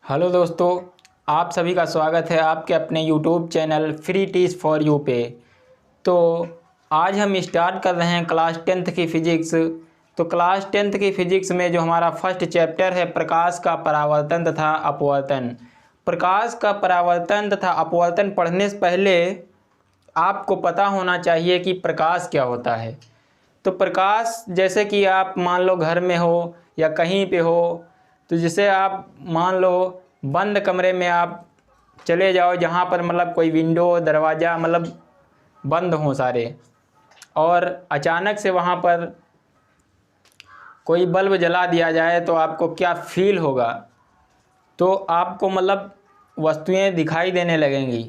Hello दोस्तों, आप सभी का स्वागत है आपके अपने YouTube channel free teach for you पे। तो आज हम स्टार्ट कर रहे हैं क्लास 10th की फ़िज़िक्स। तो क्लास 10th की फ़िज़िक्स में जो हमारा फर्स्ट चैप्टर है प्रकाश का परावर्तन तथा अपवर्तन। प्रकाश का परावर्तन तथा अपवर्तन पढ़ने से पहले आपको पता होना चाहिए कि प्रकाश क्या होता है। तो प्रकाश जैसे कि आप मान लो घर में हो या कहीं पे हो, तो जैसे आप मान लो बंद कमरे में आप चले जाओ जहाँ पर मतलब कोई विंडो दरवाज़ा मतलब बंद हो सारे, और अचानक से वहाँ पर कोई बल्ब जला दिया जाए तो आपको क्या फील होगा। तो आपको मतलब वस्तुएं दिखाई देने लगेंगी।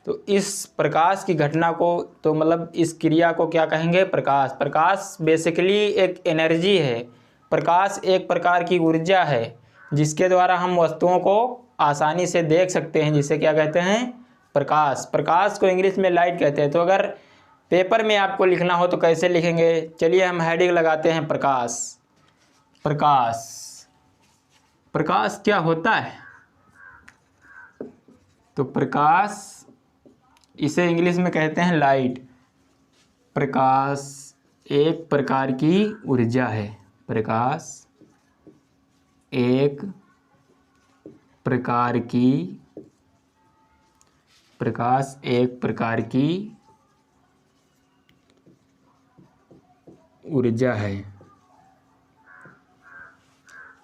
तो इस प्रकाश की घटना को तो मतलब इस क्रिया को क्या कहेंगे? प्रकाश। प्रकाश बेसिकली एक एनर्जी है। प्रकाश एक प्रकार की ऊर्जा है जिसके द्वारा हम वस्तुओं को आसानी से देख सकते हैं, जिसे क्या कहते हैं? प्रकाश। प्रकाश को इंग्लिश में लाइट कहते हैं। तो अगर पेपर में आपको लिखना हो तो कैसे लिखेंगे? चलिए हम हेडिंग लगाते हैं प्रकाश। प्रकाश। प्रकाश क्या होता है? तो प्रकाश इसे इंग्लिश में कहते हैं लाइट। प्रकाश एक प्रकार की ऊर्जा है। प्रकाश एक प्रकार की ऊर्जा है।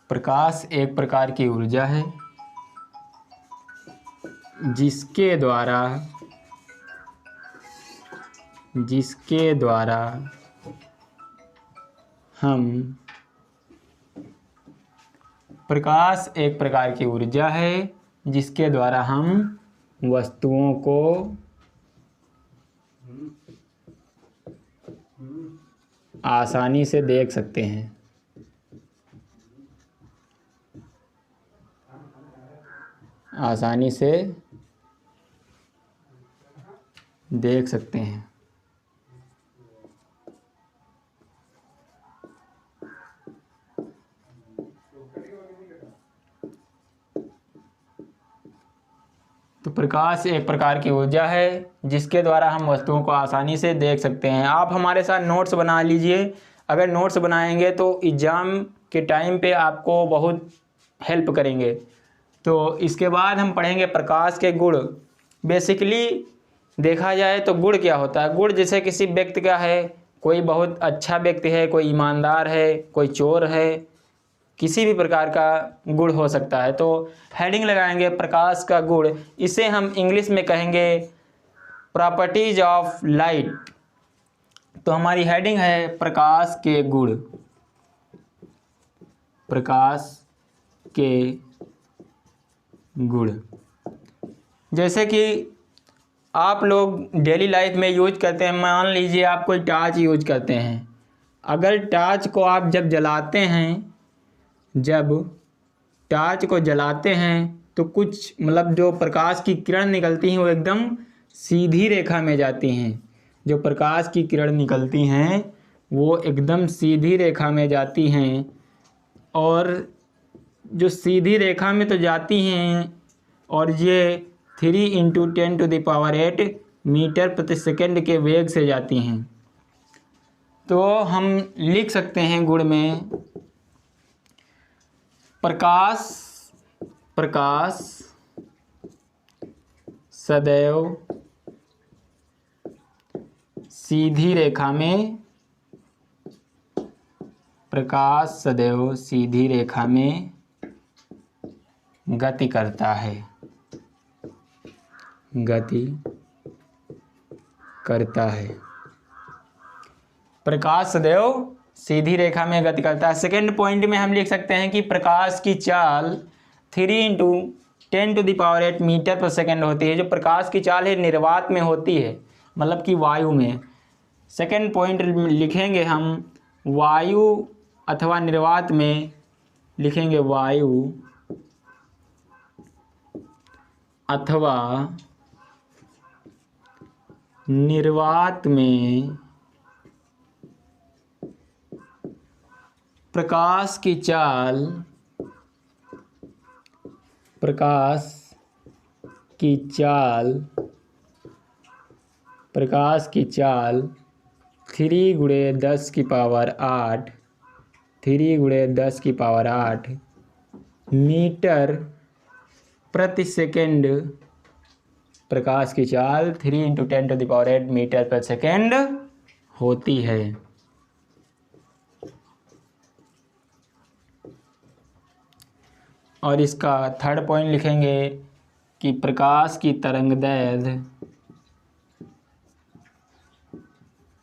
प्रकाश एक प्रकार की ऊर्जा है जिसके द्वारा हम प्रकाश एक प्रकार की ऊर्जा है जिसके द्वारा हम वस्तुओं को आसानी से देख सकते हैं। आसानी से देख सकते हैं। तो प्रकाश एक प्रकार की ऊर्जा है जिसके द्वारा हम वस्तुओं को आसानी से देख सकते हैं। आप हमारे साथ नोट्स बना लीजिए। अगर नोट्स बनाएंगे तो एग्ज़ाम के टाइम पे आपको बहुत हेल्प करेंगे। तो इसके बाद हम पढ़ेंगे प्रकाश के गुण। बेसिकली देखा जाए तो गुण क्या होता है? गुण जैसे किसी व्यक्ति का है, कोई बहुत अच्छा व्यक्ति है, कोई ईमानदार है, कोई चोर है, किसी भी प्रकार का गुण हो सकता है। तो हेडिंग लगाएंगे प्रकाश का गुण। इसे हम इंग्लिश में कहेंगे प्रॉपर्टीज ऑफ लाइट। तो हमारी हेडिंग है प्रकाश के गुण। प्रकाश के गुण जैसे कि आप लोग डेली लाइफ में यूज करते हैं। मान लीजिए आप कोई टॉर्च यूज करते हैं। अगर टॉर्च को आप जब टॉर्च को जलाते हैं तो कुछ मतलब जो प्रकाश की किरण निकलती हैं वो एकदम सीधी रेखा में जाती हैं। जो प्रकाश की किरण निकलती हैं वो एकदम सीधी रेखा में जाती हैं, और जो सीधी रेखा में तो जाती हैं, और ये 3 × 10⁸ मीटर प्रति सेकंड के वेग से जाती हैं। तो हम लिख सकते हैं गुण में प्रकाश सदैव सीधी रेखा में गति करता है। प्रकाश सदैव सीधी रेखा में गति करता है। सेकेंड पॉइंट में हम लिख सकते हैं कि प्रकाश की चाल 3 × 10⁸ मीटर पर सेकंड होती है। जो प्रकाश की चाल है निर्वात में होती है, मतलब कि वायु में। सेकेंड पॉइंट लिखेंगे हम वायु अथवा निर्वात में, लिखेंगे वायु अथवा निर्वात में प्रकाश की चाल प्रकाश की चाल 3 × 10⁸ 3 × 10⁸ मीटर प्रति सेकंड। प्रकाश की चाल 3 × 10⁸ मीटर प्रति सेकंड होती है। और इसका थर्ड पॉइंट लिखेंगे कि प्रकाश की तरंगदैर्ध्य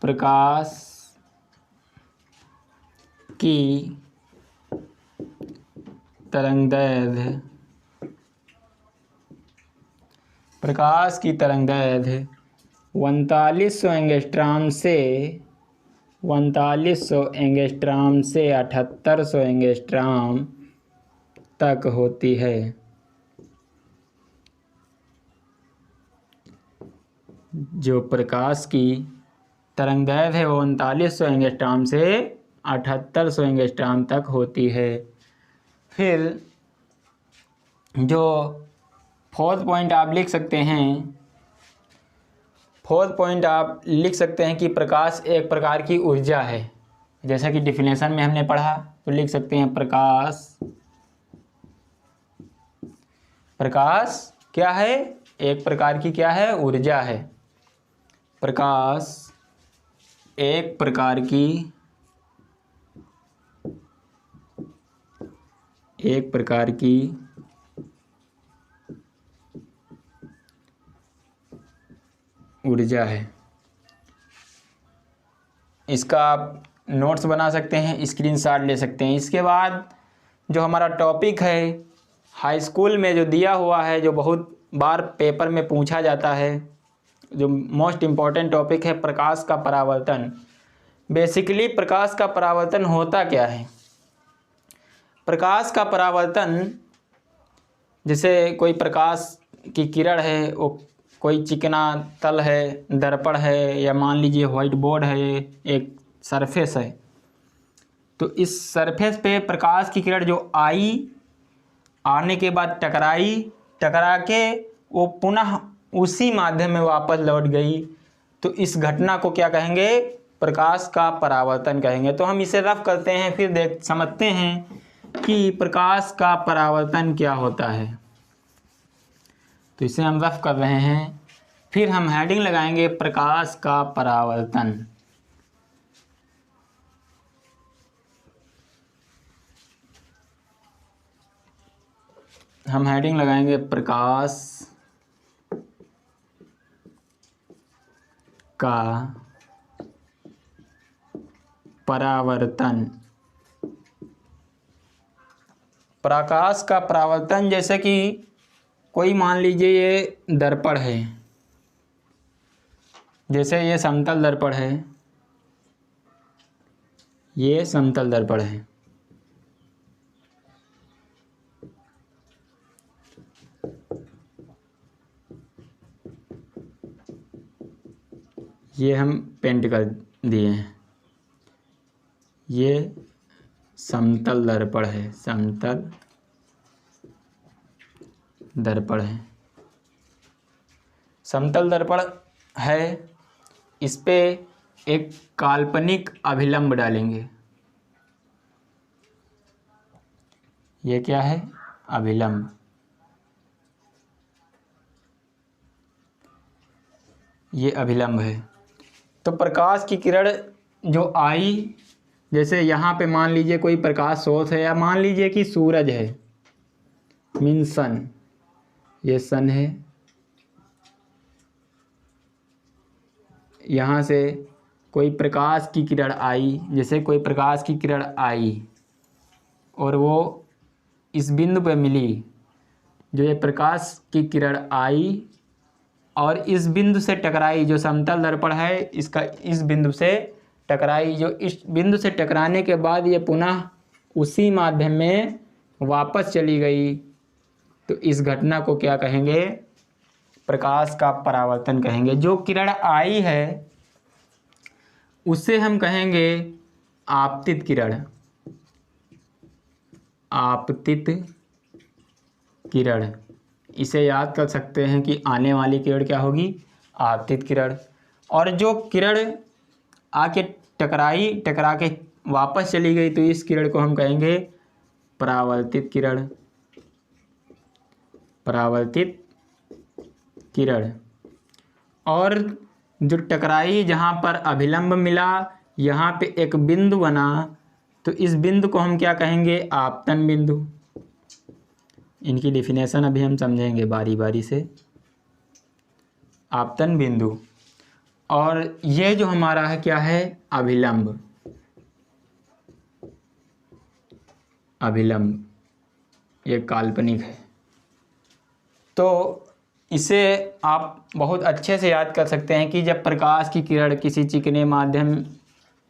प्रकाश की तरंगदैर्ध्य 3900 एंगस्ट्रॉम से 7800 एंगस्ट्रॉम तक होती है। जो प्रकाश की तरंगदैर्ध्य है वो 3900 एंगस्ट्रॉम से 7800 एंगस्ट्रॉम तक होती है। फिर जो फोर्थ पॉइंट आप लिख सकते हैं, कि प्रकाश एक प्रकार की ऊर्जा है। जैसा कि डिफिनेशन में हमने पढ़ा, तो लिख सकते हैं प्रकाश क्या है? एक प्रकार की क्या है? ऊर्जा है। प्रकाश एक प्रकार की ऊर्जा है। इसका आप नोट्स बना सकते हैं, स्क्रीनशॉट ले सकते हैं। इसके बाद जो हमारा टॉपिक है हाई स्कूल में जो दिया हुआ है, जो बहुत बार पेपर में पूछा जाता है, जो मोस्ट इम्पॉर्टेंट टॉपिक है, प्रकाश का परावर्तन। बेसिकली प्रकाश का परावर्तन होता क्या है? प्रकाश का परावर्तन, जैसे कोई प्रकाश की किरण है, वो कोई चिकना तल है, दर्पण है, या मान लीजिए व्हाइट बोर्ड है, एक सरफेस है। तो इस सरफेस पे प्रकाश की किरण जो आने के बाद टकरा के वो पुनः उसी माध्यम में वापस लौट गई, तो इस घटना को क्या कहेंगे? प्रकाश का परावर्तन कहेंगे। तो हम इसे रफ करते हैं, फिर समझते हैं कि प्रकाश का परावर्तन क्या होता है। तो इसे हम रफ कर रहे हैं, फिर हम हेडिंग लगाएंगे प्रकाश का परावर्तन। हम हेडिंग लगाएंगे प्रकाश का परावर्तन। प्रकाश का परावर्तन, जैसे कि कोई मान लीजिए ये दर्पण है, जैसे ये समतल दर्पण है, ये समतल दर्पण है। ये हम पेंट कर दिए हैं। ये समतल दर्पण है, समतल दर्पण है। समतल दर्पण है, इस पे एक काल्पनिक अभिलंब डालेंगे। ये क्या है? अभिलंब। ये अभिलंब है। तो प्रकाश की किरण जो आई, जैसे यहाँ पे मान लीजिए कोई प्रकाश सोर्स है, या मान लीजिए कि सूरज है, मीन सन, ये सन है। यहाँ से कोई प्रकाश की किरण आई, जैसे कोई प्रकाश की किरण आई और वो इस बिंदु पे मिली, जो ये प्रकाश की किरण आई और इस बिंदु से टकराई, जो समतल दर्पण है इसका इस बिंदु से टकराई, जो इस बिंदु से टकराने के बाद ये पुनः उसी माध्यम में वापस चली गई, तो इस घटना को क्या कहेंगे? प्रकाश का परावर्तन कहेंगे। जो किरण आई है उससे हम कहेंगे आपतित किरण। आपतित किरण। इसे याद कर सकते हैं कि आने वाली किरण क्या होगी, आपतित किरण। और जो किरण आके टकरा के वापस चली गई तो इस किरण को हम कहेंगे परावर्तित किरण, परावर्तित किरण। और जो टकराई जहाँ पर अभिलंब मिला, यहाँ पे एक बिंदु बना, तो इस बिंदु को हम क्या कहेंगे, आपतन बिंदु। इनकी डेफिनेशन अभी हम समझेंगे बारी बारी से। आपतन बिंदु। और ये जो हमारा है क्या है, अभिलंब, अभिलंब ये काल्पनिक है। तो इसे आप बहुत अच्छे से याद कर सकते हैं कि जब प्रकाश की किरण किसी चिकने माध्यम,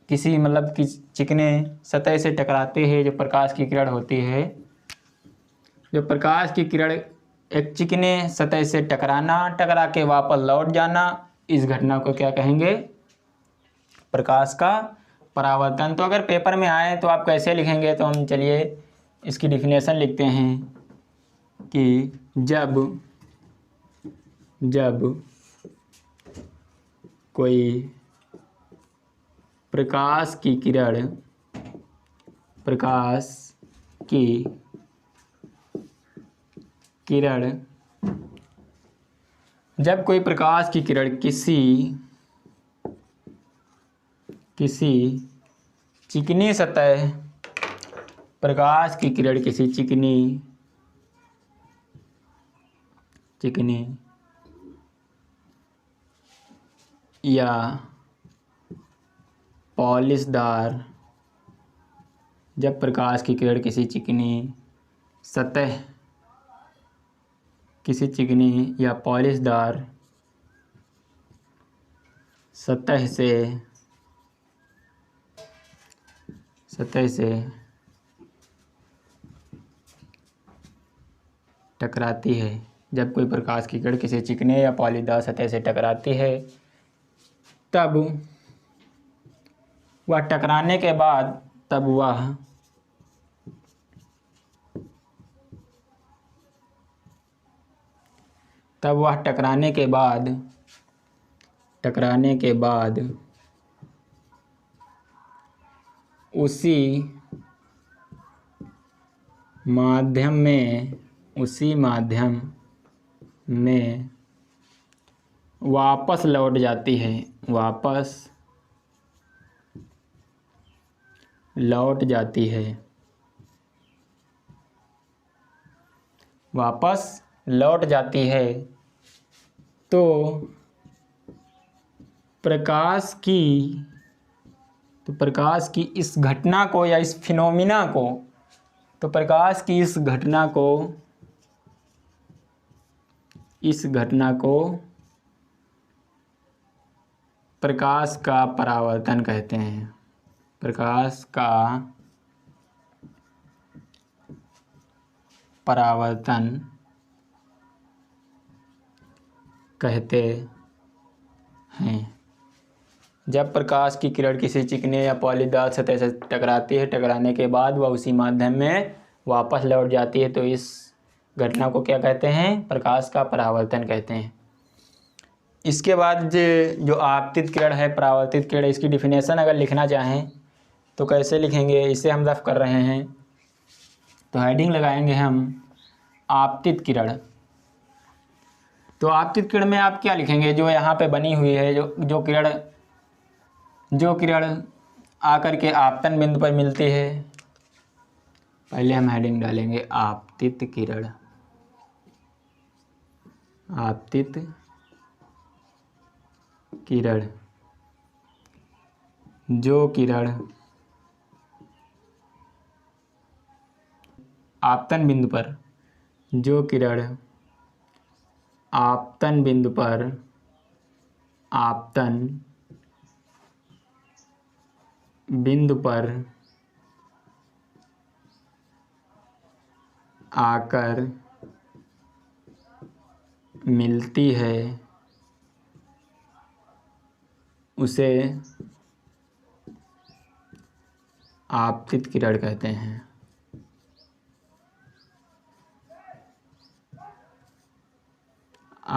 किसी मतलब कि चिकने सतह से टकराते हैं, जो प्रकाश की किरण होती है, जो प्रकाश की किरण एक चिकने सतह से टकरा के वापस लौट जाना, इस घटना को क्या कहेंगे, प्रकाश का परावर्तन। तो अगर पेपर में आए तो आप कैसे लिखेंगे, तो हम चलिए इसकी डिफिनेशन लिखते हैं कि जब कोई प्रकाश की किरण जब कोई प्रकाश की किरण किसी चिकनी सतह, प्रकाश की किरण किसी चिकनी या पॉलिशदार, जब प्रकाश की किरण किसी चिकनी सतह, किसी चिकनी या पॉलिशदार सतह से टकराती है, जब कोई प्रकाश की किरण किसी चिकने या पॉलिशदार सतह से टकराती है, तब वह टकराने के बाद टकराने के बाद उसी माध्यम में वापस लौट जाती है, वापस लौट जाती है। तो प्रकाश की इस घटना को या इस फिनोमिना को, तो प्रकाश की इस घटना को प्रकाश का परावर्तन कहते हैं, प्रकाश का परावर्तन कहते हैं। जब प्रकाश की किरण किसी चिकने या पॉलीदार सतह से टकराती है, टकराने के बाद वह उसी माध्यम में वापस लौट जाती है, तो इस घटना को क्या कहते हैं, प्रकाश का परावर्तन कहते हैं। इसके बाद जो आपतित किरण है, परावर्तित किरण, इसकी डिफिनेशन अगर लिखना चाहें तो कैसे लिखेंगे, इसे हम रफ कर रहे हैं तो हेडिंग लगाएंगे हम आपतित किरण। तो आपतित किरण में आप क्या लिखेंगे, जो यहाँ पे बनी हुई है, जो किरण आकर के आपतन बिंदु पर मिलती है, पहले हम हेडिंग डालेंगे आपतित किरण, आपतित किरण। जो किरण आपतन बिंदु पर, जो किरण आपतन बिंदु पर आकर मिलती है, उसे आपतित किरण कहते हैं।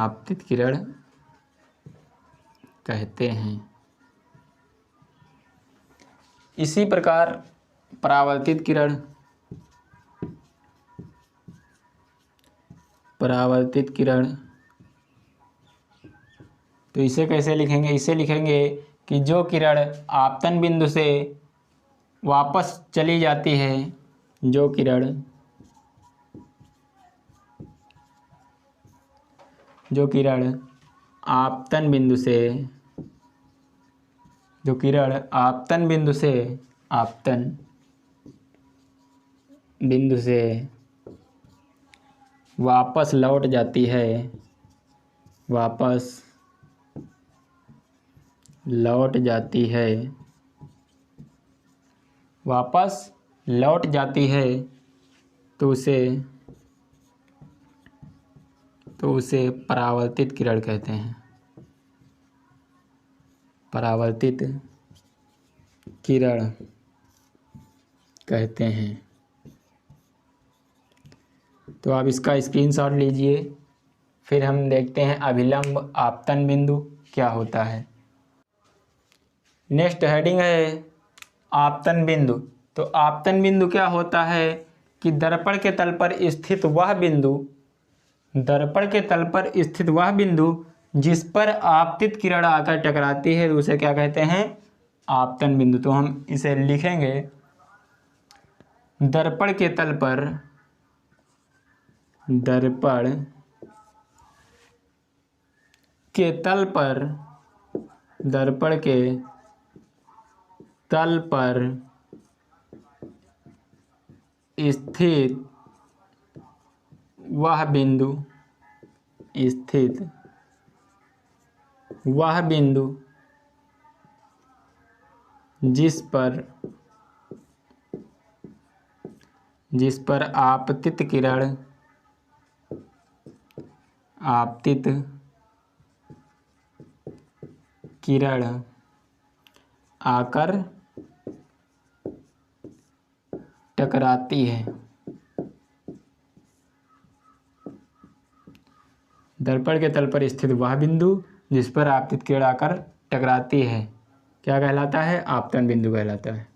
आपतित किरण कहते हैं। इसी प्रकार परावर्तित किरण, तो इसे कैसे लिखेंगे? इसे लिखेंगे कि जो किरण आपतन बिंदु से वापस चली जाती है, जो किरण आपतन बिंदु से, वापस लौट जाती है, तो उसे परावर्तित किरण कहते हैं। तो आप इसका स्क्रीनशॉट लीजिए। फिर हम देखते हैं अभिलंब आपतन बिंदु क्या होता है। नेक्स्ट हेडिंग है आपतन बिंदु। तो आपतन बिंदु क्या होता है कि दर्पण के तल पर स्थित वह बिंदु जिस पर आपतित किरण आकर टकराती है, उसे क्या कहते हैं? आपतन बिंदु। तो हम इसे लिखेंगे दर्पण के तल पर स्थित वह बिंदु जिस पर आपतित किरण आकर टकराती है। दर्पण के तल पर स्थित वह बिंदु जिस पर आपतित किरण आकर टकराती है क्या कहलाता है? आपतन बिंदु कहलाता है।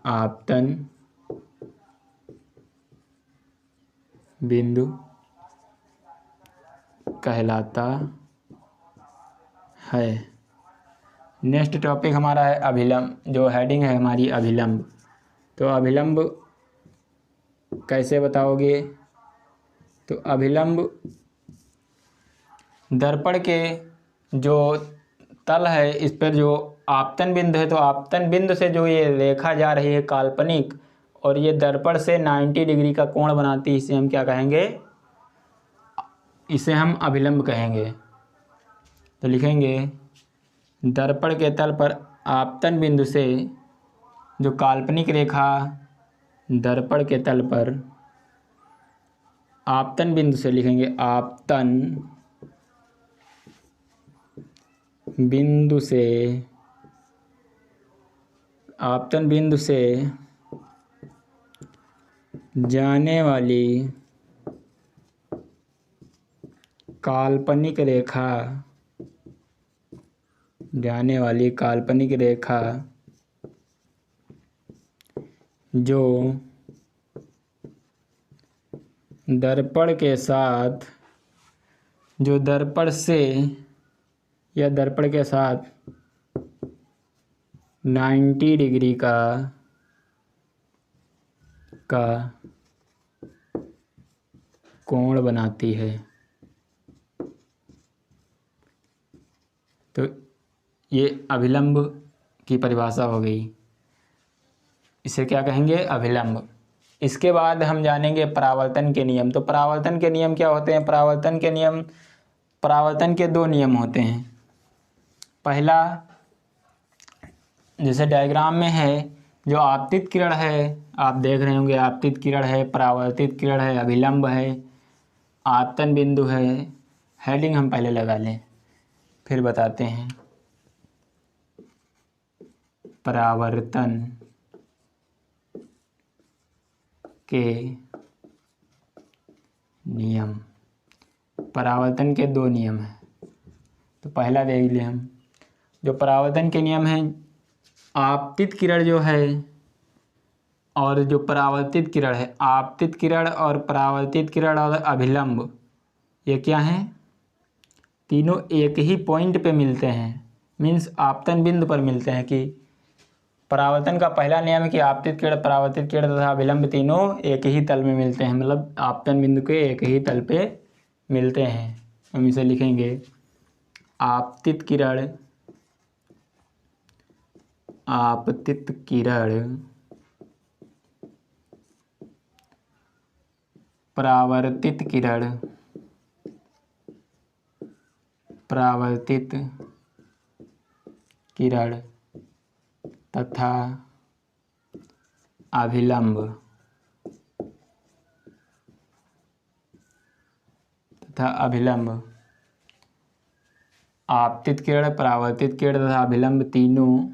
आपतन बिंदु कहलाता है। नेक्स्ट टॉपिक हमारा है अभिलंब। जो हेडिंग है हमारी अभिलंब। तो अभिलंब कैसे बताओगे? तो अभिलंब दर्पण के जो तल है, इस पर जो आपतन बिंदु है, तो आपतन बिंदु से जो ये रेखा जा रही है काल्पनिक, और ये दर्पण से 90 डिग्री का कोण बनाती है, इसे हम क्या कहेंगे? इसे हम अभिलंब कहेंगे। तो लिखेंगे दर्पण के तल पर आपतन बिंदु से जो काल्पनिक रेखा दर्पण के तल पर आपतन बिंदु से, लिखेंगे आपतन बिंदु से जाने वाली काल्पनिक रेखा जो दर्पण के साथ दर्पण के साथ 90 डिग्री का कोण बनाती है। तो ये अभिलंब की परिभाषा हो गई। इसे क्या कहेंगे? अभिलंब। इसके बाद हम जानेंगे परावर्तन के नियम। तो परावर्तन के नियम क्या होते हैं? परावर्तन के 2 नियम होते हैं। पहला, जैसे डायग्राम में है, जो आपतित किरण है, आप देख रहे होंगे, आपतित किरण है, परावर्तित किरण है, अभिलंब है, आपतन बिंदु है। हेडिंग हम पहले लगा लें, फिर बताते हैं। परावर्तन के नियम। परावर्तन के दो नियम हैं। तो पहला देख लिए हम, जो परावर्तन के नियम हैं, आपतित किरण जो है और जो परावर्तित किरण है, आपतित किरण और परावर्तित किरण और अभिलंब, ये क्या हैं? तीनों एक ही पॉइंट पे मिलते हैं, मीन्स आपतन बिंदु पर मिलते हैं। कि परावर्तन का पहला नियम है कि आपतित किरण, परावर्तित किरण तथा अभिलंब तीनों एक ही तल में मिलते हैं, मतलब आपतन बिंदु के एक ही तल पे मिलते हैं। हम इसे लिखेंगे आपतित किरण, आपतित किरण, परावर्तित किरण, परावर्तित किरण तथा अभिलंब, तथा अभिलंब। आपतित किरण, परावर्तित किरण तथा अभिलंब तीनों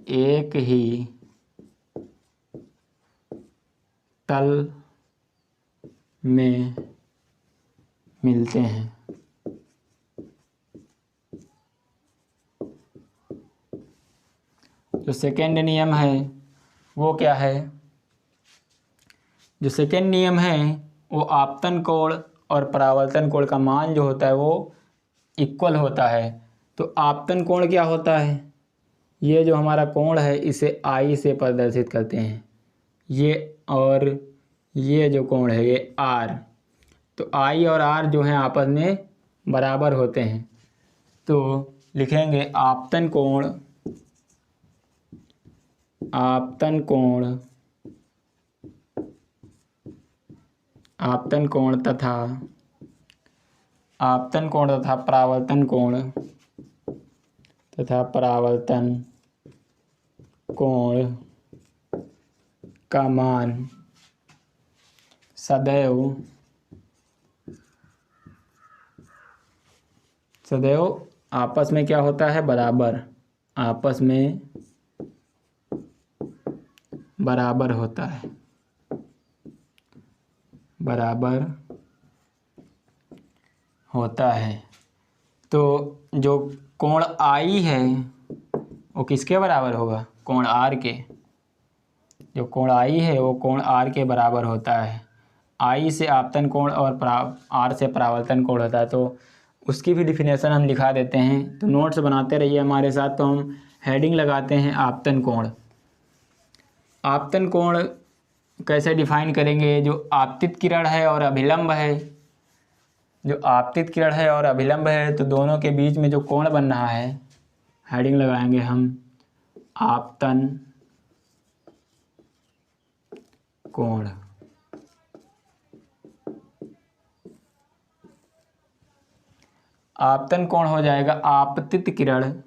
एक ही तल में मिलते हैं। जो सेकेंड नियम है वो क्या है? जो सेकेंड नियम है वो आपतन कोण और परावर्तन कोण का मान जो होता है वो इक्वल होता है। तो आपतन कोण क्या होता है? ये जो हमारा कोण है इसे आई से प्रदर्शित करते हैं, ये, और ये जो कोण है ये आर। तो आई और आर जो हैं आपस में बराबर होते हैं। तो लिखेंगे आपतन कोण, आपतन कोण, आपतन कोण तथा आपतन कोण तथा परावर्तन कोण, तथा परावर्तन कोण का मान सदैव आपस में क्या होता है? बराबर, आपस में बराबर होता है, बराबर होता है। तो जो कोण आई है वो किसके बराबर होगा? कोण आर के। जो कोण आई है वो कोण आर के बराबर होता है। आई से आपतन कोण और आर से परावर्तन कोण होता है। तो उसकी भी डिफिनेशन हम लिखा देते हैं, तो नोट्स बनाते रहिए हमारे साथ। तो हम हेडिंग लगाते हैं आपतन कोण। आपतन कोण कैसे डिफाइन करेंगे? जो आपतित किरण है और अभिलंब है, जो आपतित किरण है और अभिलंब है, तो दोनों के बीच में जो कोण बन रहा है, हेडिंग लगाएंगे हम आपतन कोण। आपतन कोण हो जाएगा आपतित किरण,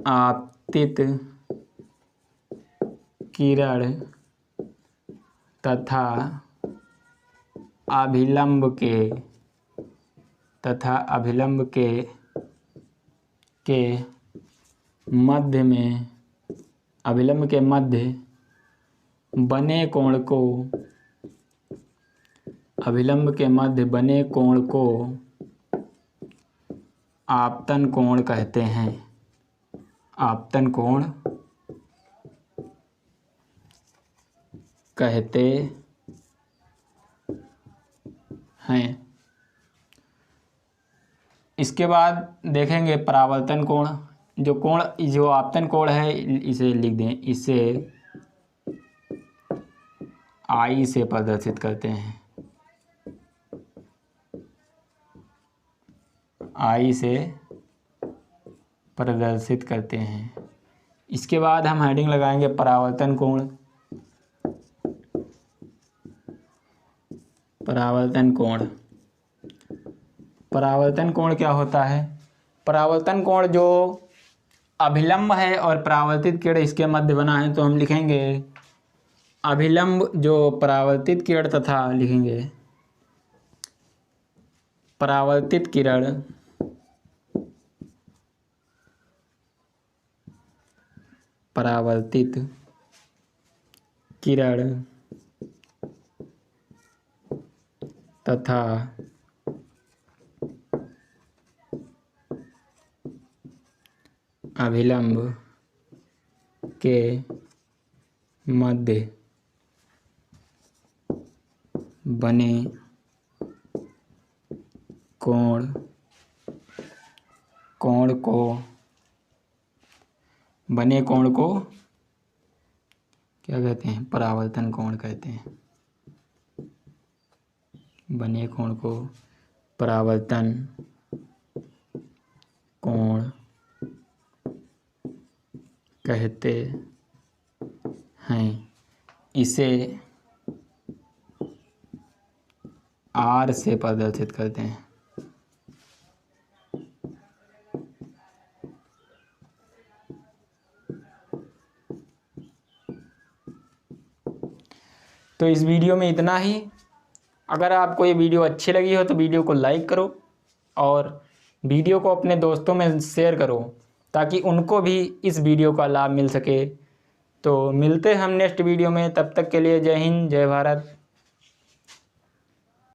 आपतित किरण तथा अभिलंब के, तथा अभिलंब के मध्य में, अभिलंब के मध्य बने कोण को, अभिलंब के मध्य बने कोण को आपतन कोण कहते हैं। आपतन कोण कहते हैं। इसके बाद देखेंगे परावर्तन कोण। जो कोण, जो आपतन कोण है इसे लिख दें, इसे आई से प्रदर्शित करते हैं, आई से प्रदर्शित करते हैं। इसके बाद हम हेडिंग लगाएंगे परावर्तन कोण। परावर्तन कोण, परावर्तन कोण क्या होता है? परावर्तन कोण जो अभिलंब है और परावर्तित किरण इसके मध्य बना है, तो हम लिखेंगे अभिलंब जो परावर्तित किरण तथा, लिखेंगे परावर्तित किरण, परावर्तित किरण तथा अभिलंब के मध्य बने कोण को क्या कहते हैं? परावर्तन कोण कहते हैं। बने कोण को परावर्तन कोण कहते हैं। इसे R से प्रदर्शित करते हैं। तो इस वीडियो में इतना ही। अगर आपको ये वीडियो अच्छी लगी हो तो वीडियो को लाइक करो और वीडियो को अपने दोस्तों में शेयर करो ताकि उनको भी इस वीडियो का लाभ मिल सके। तो मिलते हैं हम नेक्स्ट वीडियो में, तब तक के लिए जय हिंद जय भारत।